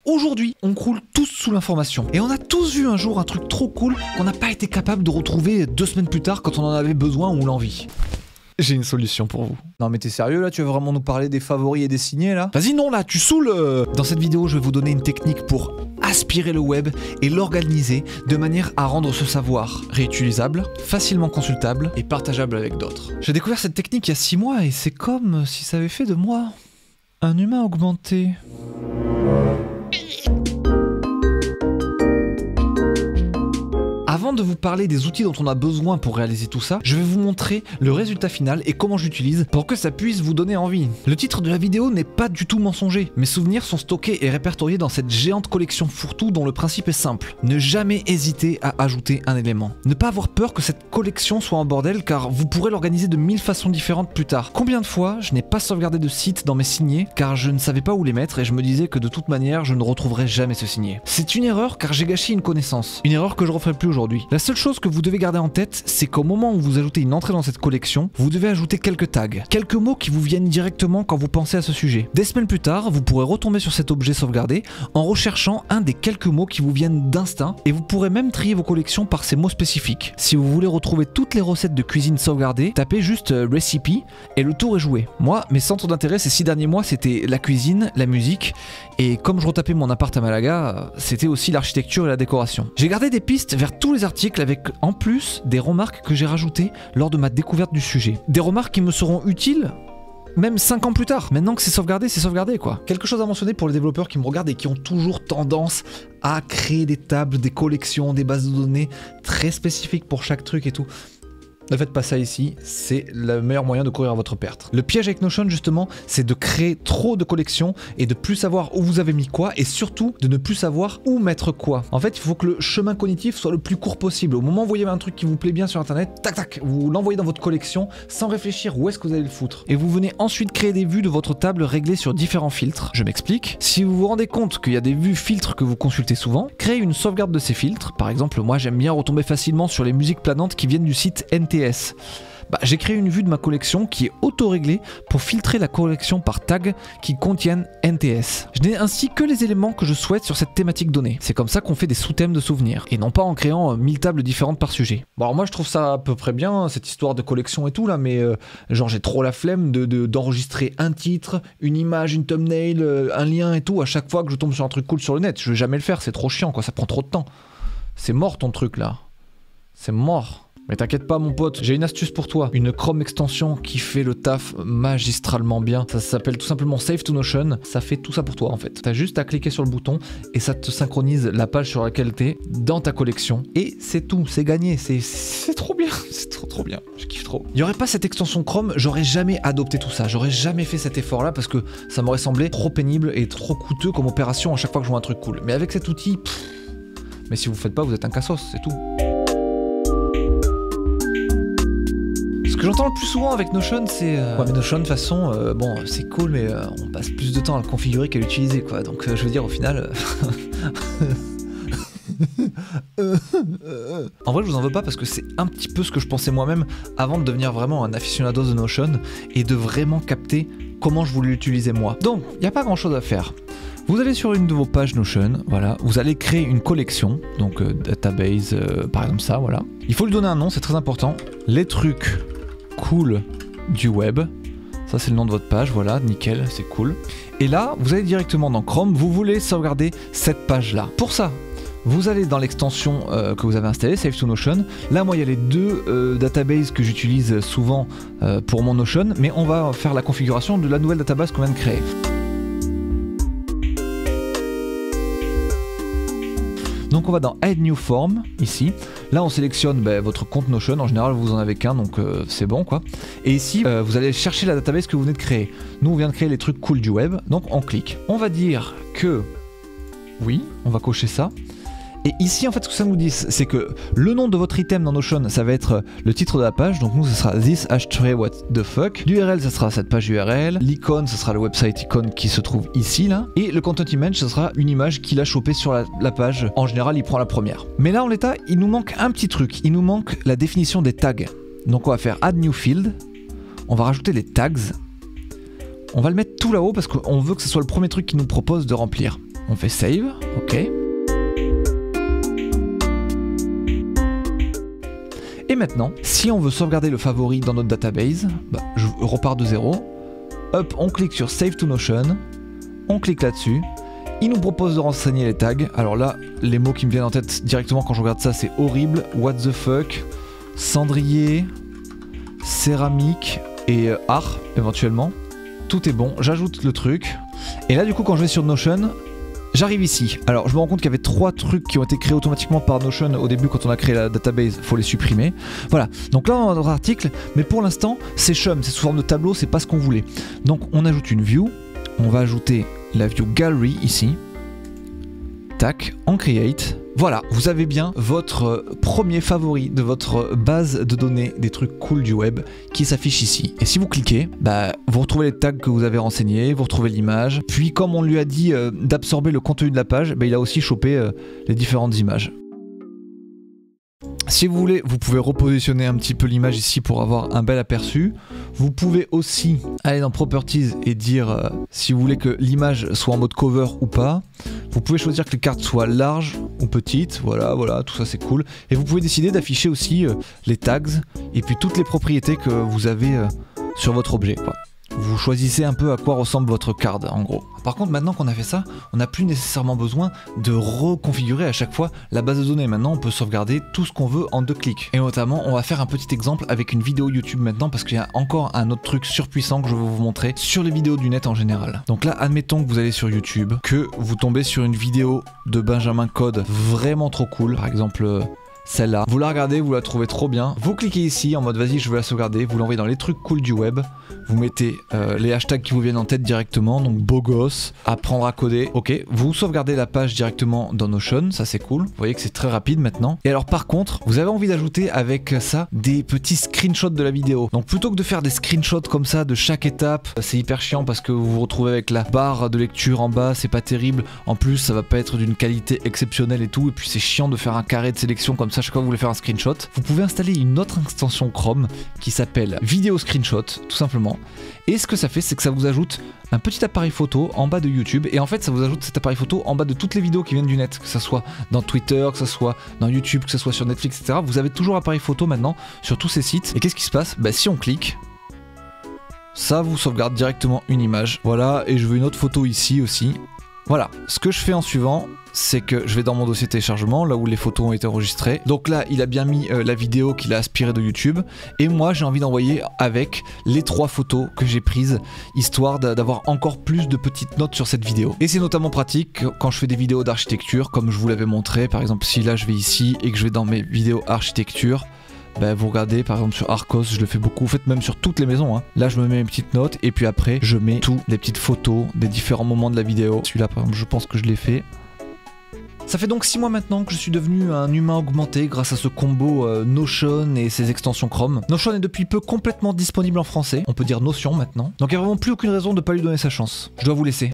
Aujourd'hui, on croule tous sous l'information. Et on a tous vu un jour un truc trop cool qu'on n'a pas été capable de retrouver 2 semaines plus tard quand on en avait besoin ou l'envie. J'ai une solution pour vous. Non mais t'es sérieux là? Tu veux vraiment nous parler des favoris et des signés là? Vas-y non là, tu saoules. Dans cette vidéo, je vais vous donner une technique pour aspirer le web et l'organiser de manière à rendre ce savoir réutilisable, facilement consultable et partageable avec d'autres. J'ai découvert cette technique il y a 6 mois et c'est comme si ça avait fait de moi un humain augmenté. Avant de vous parler des outils dont on a besoin pour réaliser tout ça, je vais vous montrer le résultat final et comment j'utilise pour que ça puisse vous donner envie. Le titre de la vidéo n'est pas du tout mensonger. Mes souvenirs sont stockés et répertoriés dans cette géante collection fourre-tout dont le principe est simple. Ne jamais hésiter à ajouter un élément. Ne pas avoir peur que cette collection soit en bordel car vous pourrez l'organiser de 1000 façons différentes plus tard. Combien de fois je n'ai pas sauvegardé de sites dans mes signés car je ne savais pas où les mettre et je me disais que de toute manière je ne retrouverais jamais ce signé. C'est une erreur car j'ai gâché une connaissance. Une erreur que je referai plus aujourd'hui. La seule chose que vous devez garder en tête, c'est qu'au moment où vous ajoutez une entrée dans cette collection, vous devez ajouter quelques tags, quelques mots qui vous viennent directement quand vous pensez à ce sujet. Des semaines plus tard, vous pourrez retomber sur cet objet sauvegardé en recherchant un des quelques mots qui vous viennent d'instinct et vous pourrez même trier vos collections par ces mots spécifiques. Si vous voulez retrouver toutes les recettes de cuisine sauvegardées, tapez juste recipe et le tour est joué. Moi, mes centres d'intérêt ces 6 derniers mois, c'était la cuisine, la musique et comme je retapais mon appart à Malaga, c'était aussi l'architecture et la décoration. J'ai gardé des pistes vers tous les articles avec en plus des remarques que j'ai rajoutées lors de ma découverte du sujet. Des remarques qui me seront utiles même 5 ans plus tard. Maintenant que c'est sauvegardé quoi. Quelque chose à mentionner pour les développeurs qui me regardent et qui ont toujours tendance à créer des tables, des collections, des bases de données très spécifiques pour chaque truc et tout. Ne faites pas ça ici, c'est le meilleur moyen de courir à votre perte. Le piège avec Notion justement, c'est de créer trop de collections et de plus savoir où vous avez mis quoi et surtout de ne plus savoir où mettre quoi. En fait, il faut que le chemin cognitif soit le plus court possible. Au moment où vous voyez un truc qui vous plaît bien sur internet, tac tac, vous l'envoyez dans votre collection sans réfléchir où est-ce que vous allez le foutre. Et vous venez ensuite créer des vues de votre table réglées sur différents filtres. Je m'explique. Si vous vous rendez compte qu'il y a des vues filtres que vous consultez souvent, créez une sauvegarde de ces filtres. Par exemple, moi j'aime bien retomber facilement sur les musiques planantes qui viennent du site NTS. J'ai créé une vue de ma collection qui est auto-réglée pour filtrer la collection par tag qui contiennent NTS. Je n'ai ainsi que les éléments que je souhaite sur cette thématique donnée. C'est comme ça qu'on fait des sous-thèmes de souvenirs et non pas en créant 1000 tables différentes par sujet. Bon alors moi je trouve ça à peu près bien cette histoire de collection et tout là, mais genre j'ai trop la flemme d'enregistrer un titre, une image, une thumbnail, un lien et tout à chaque fois que je tombe sur un truc cool sur le net. Je vais jamais le faire, c'est trop chiant quoi, ça prend trop de temps. C'est mort ton truc là. C'est mort. Mais t'inquiète pas mon pote, j'ai une astuce pour toi. Une Chrome extension qui fait le taf magistralement bien. Ça s'appelle tout simplement Save to Notion. Ça fait tout ça pour toi en fait. T'as juste à cliquer sur le bouton et ça te synchronise la page sur laquelle t'es dans ta collection. Et c'est tout, c'est gagné. C'est trop bien. C'est trop bien. Je kiffe trop. Il n'y aurait pas cette extension Chrome, j'aurais jamais adopté tout ça. J'aurais jamais fait cet effort là parce que ça m'aurait semblé trop pénible et trop coûteux comme opération à chaque fois que je vois un truc cool. Mais avec cet outil, mais si vous faites pas, vous êtes un cassos, c'est tout. Ce que j'entends le plus souvent avec Notion, c'est ouais mais Notion de toute façon, bon c'est cool mais on passe plus de temps à le configurer qu'à l'utiliser quoi, donc je veux dire au final... En vrai je vous en veux pas parce que c'est un petit peu ce que je pensais moi-même avant de devenir vraiment un aficionado de Notion et de vraiment capter comment je voulais l'utiliser moi. Donc il n'y a pas grand chose à faire. Vous allez sur une de vos pages Notion, voilà, vous allez créer une collection, donc database par exemple ça, voilà. Il faut lui donner un nom, c'est très important. Les trucs cool du web, ça c'est le nom de votre page, voilà, nickel, c'est cool. Et là, vous allez directement dans Chrome, vous voulez sauvegarder cette page-là. Pour ça, vous allez dans l'extension que vous avez installée, Save to Notion. Là, moi, il y a les 2 databases que j'utilise souvent pour mon Notion, mais on va faire la configuration de la nouvelle database qu'on vient de créer. Donc on va dans Add New Form, ici. Là on sélectionne votre compte Notion, en général vous en avez qu'un donc c'est bon quoi. Et ici vous allez chercher la database que vous venez de créer. Nous on vient de créer les trucs cool du web, donc on clique. On va dire que oui, on va cocher ça. Et ici en fait ce que ça nous dit c'est que le nom de votre item dans Notion ça va être le titre de la page, donc nous ce sera this ashtray what the fuck, l'URL ça sera cette page URL, l'icône ça sera le website icône qui se trouve ici là, et le content image ça sera une image qu'il a chopée sur la page, en général il prend la première. Mais là en l'état il nous manque un petit truc, il nous manque la définition des tags. Donc on va faire add new field, on va rajouter les tags, on va le mettre tout là-haut parce qu'on veut que ce soit le premier truc qu'il nous propose de remplir. On fait save, ok. Et maintenant, si on veut sauvegarder le favori dans notre database, bah, je repars de zéro. Hop, on clique sur Save to Notion. On clique là-dessus. Il nous propose de renseigner les tags. Alors là, les mots qui me viennent en tête directement quand je regarde ça, c'est horrible, what the fuck, cendrier, céramique et art éventuellement. Tout est bon, j'ajoute le truc. Et là du coup quand je vais sur Notion, j'arrive ici. Alors je me rends compte qu'il y avait 3 trucs qui ont été créés automatiquement par Notion au début quand on a créé la database, faut les supprimer. Voilà, donc là on a notre article, mais pour l'instant c'est chum, c'est sous forme de tableau, c'est pas ce qu'on voulait. Donc on ajoute une view, on va ajouter la view gallery ici. Tac, en create. Voilà, vous avez bien votre premier favori de votre base de données des trucs cool du web qui s'affiche ici. Et si vous cliquez, bah, vous retrouvez les tags que vous avez renseignés, vous retrouvez l'image. Puis comme on lui a dit d'absorber le contenu de la page, bah, il a aussi chopé les différentes images. Si vous voulez, vous pouvez repositionner un petit peu l'image ici pour avoir un bel aperçu. Vous pouvez aussi aller dans Properties et dire si vous voulez que l'image soit en mode cover ou pas. Vous pouvez choisir que les cartes soient larges ou petites, voilà, tout ça c'est cool. Et vous pouvez décider d'afficher aussi les tags et puis toutes les propriétés que vous avez sur votre objet, quoi. Vous choisissez un peu à quoi ressemble votre card en gros. Par contre maintenant qu'on a fait ça, on n'a plus nécessairement besoin de reconfigurer à chaque fois la base de données. Maintenant on peut sauvegarder tout ce qu'on veut en 2 clics. Et notamment on va faire un petit exemple avec une vidéo YouTube maintenant parce qu'il y a encore un autre truc surpuissant que je vais vous montrer sur les vidéos du net en général. Donc là admettons que vous allez sur YouTube, que vous tombez sur une vidéo de Benjamin Code vraiment trop cool, par exemple celle-là. Vous la regardez, vous la trouvez trop bien. Vous cliquez ici en mode vas-y je veux la sauvegarder, vous l'envoyez dans les trucs cool du web. Vous mettez les hashtags qui vous viennent en tête directement, donc beau gosse, apprendre à coder, ok. Vous sauvegardez la page directement dans Notion, ça c'est cool. Vous voyez que c'est très rapide maintenant. Et alors par contre, vous avez envie d'ajouter avec ça des petits screenshots de la vidéo. Donc plutôt que de faire des screenshots comme ça de chaque étape, c'est hyper chiant parce que vous vous retrouvez avec la barre de lecture en bas, c'est pas terrible. En plus, ça va pas être d'une qualité exceptionnelle et tout. Et puis c'est chiant de faire un carré de sélection comme ça chaque fois que vous voulez faire un screenshot. Vous pouvez installer une autre extension Chrome qui s'appelle Vidéo Screenshot, tout simplement. Et ce que ça fait, c'est que ça vous ajoute un petit appareil photo en bas de YouTube. Et en fait, ça vous ajoute cet appareil photo en bas de toutes les vidéos qui viennent du net. Que ce soit dans Twitter, que ce soit dans YouTube, que ce soit sur Netflix, etc. Vous avez toujours appareil photo maintenant sur tous ces sites. Et qu'est-ce qui se passe? Bah, si on clique, ça vous sauvegarde directement une image. Voilà, et je veux une autre photo ici aussi. Voilà, ce que je fais en suivant, c'est que je vais dans mon dossier téléchargement, là où les photos ont été enregistrées. Donc là, il a bien mis la vidéo qu'il a aspirée de YouTube. Et moi, j'ai envie d'envoyer avec les 3 photos que j'ai prises, histoire d'avoir encore plus de petites notes sur cette vidéo. Et c'est notamment pratique quand je fais des vidéos d'architecture, comme je vous l'avais montré. Par exemple, si là, je vais ici et que je vais dans mes vidéos architecture, bah, vous regardez par exemple sur Arcos, je le fais beaucoup, en fait même sur toutes les maisons, hein. Là je me mets mes petites notes et puis après je mets toutes les petites photos des différents moments de la vidéo. Celui-là par exemple je pense que je l'ai fait. Ça fait donc 6 mois maintenant que je suis devenu un humain augmenté grâce à ce combo Notion et ses extensions Chrome. Notion est depuis peu complètement disponible en français, on peut dire Notion maintenant. Donc il n'y a vraiment plus aucune raison de ne pas lui donner sa chance. Je dois vous laisser.